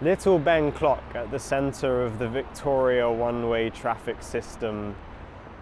Little Ben Clock, at the centre of the Victoria one-way traffic system,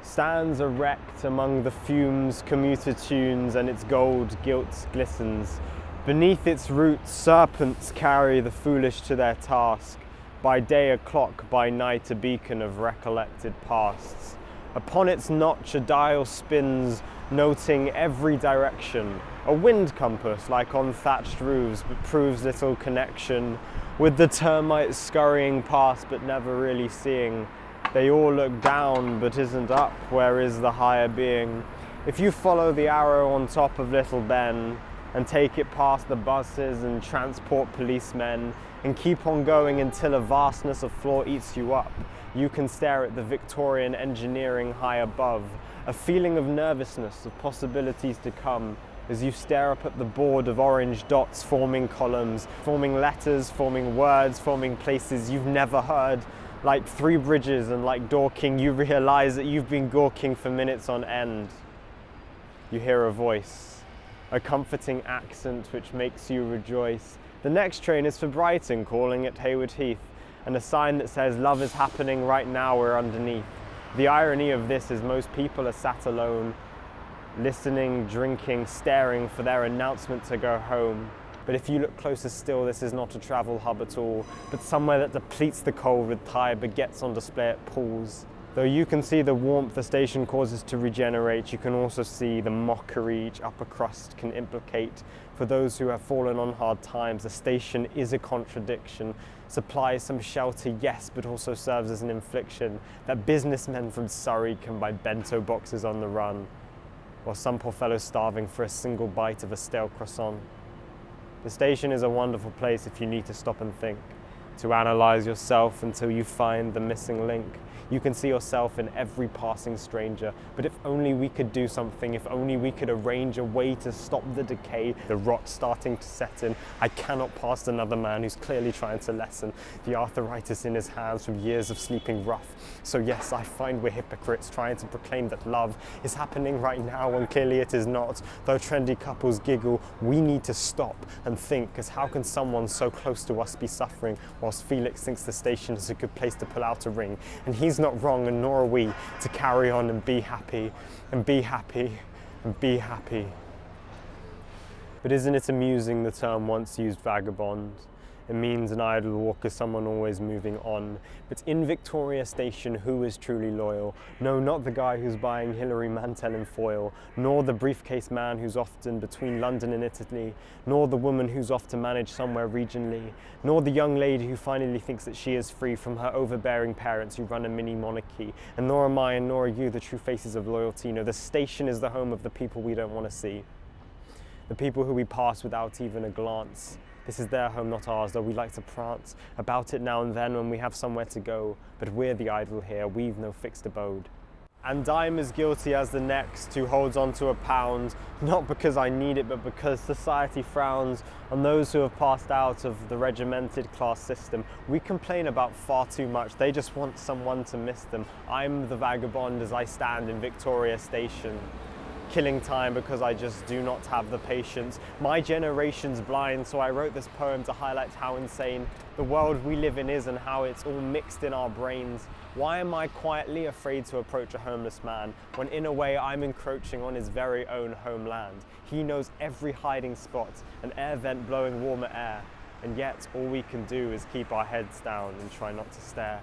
stands erect among the fumes, commuter tunes, and its gold gilt glistens. Beneath its roots, serpents carry the foolish to their task, by day a clock, by night a beacon of recollected pasts. Upon its notch a dial spins, noting every direction, a wind compass like on thatched roofs, but proves little connection with the termites scurrying past but never really seeing. They all look down but isn't up, where is the higher being? If you follow the arrow on top of Little Ben and take it past the buses and transport policemen and keep on going until a vastness of floor eats you up, you can stare at the Victorian engineering high above, a feeling of nervousness, of possibilities to come, as you stare up at the board of orange dots forming columns, forming letters, forming words, forming places you've never heard. Like Three Bridges and like Dorking, you realise that you've been gawking for minutes on end. You hear a voice, a comforting accent which makes you rejoice. The next train is for Brighton, calling at Hayward Heath, and a sign that says love is happening right now, we're underneath. The irony of this is most people are sat alone, listening, drinking, staring for their announcement to go home. But if you look closer still, this is not a travel hub at all, but somewhere that depletes the cold with tire baguettes on display at pools. Though you can see the warmth the station causes to regenerate, you can also see the mockery each upper crust can implicate. For those who have fallen on hard times, the station is a contradiction. Supplies some shelter, yes, but also serves as an infliction that businessmen from Surrey can buy bento boxes on the run, or some poor fellow starving for a single bite of a stale croissant. The station is a wonderful place if you need to stop and think, to analyse yourself until you find the missing link. You can see yourself in every passing stranger, but if only we could do something, if only we could arrange a way to stop the decay, the rot starting to set in. I cannot pass another man who's clearly trying to lessen the arthritis in his hands from years of sleeping rough. So yes, I find we're hypocrites trying to proclaim that love is happening right now when clearly it is not. Though trendy couples giggle, we need to stop and think, because how can someone so close to us be suffering whilst Felix thinks the station is a good place to pull out a ring? And he's not wrong, and nor are we, to carry on and be happy, and be happy, and be happy. But isn't it amusing, the term once used vagabond? It means an idle walker, someone always moving on. But in Victoria Station, who is truly loyal? No, not the guy who's buying Hilary Mantel in foil, nor the briefcase man who's often between London and Italy, nor the woman who's off to manage somewhere regionally, nor the young lady who finally thinks that she is free from her overbearing parents who run a mini monarchy. And nor am I and nor are you the true faces of loyalty. No, the station is the home of the people we don't want to see. The people who we pass without even a glance. This is their home, not ours, though we like to prance about it now and then when we have somewhere to go. But we're the idle here, we've no fixed abode. And I'm as guilty as the next who holds on to a pound, not because I need it, but because society frowns on those who have passed out of the regimented class system. We complain about far too much, they just want someone to miss them. I'm the vagabond as I stand in Victoria Station, killing time because I just do not have the patience. My generation's blind, so I wrote this poem to highlight how insane the world we live in is and how it's all mixed in our brains. Why am I quietly afraid to approach a homeless man when in a way I'm encroaching on his very own homeland? He knows every hiding spot, an air vent blowing warmer air, and yet all we can do is keep our heads down and try not to stare.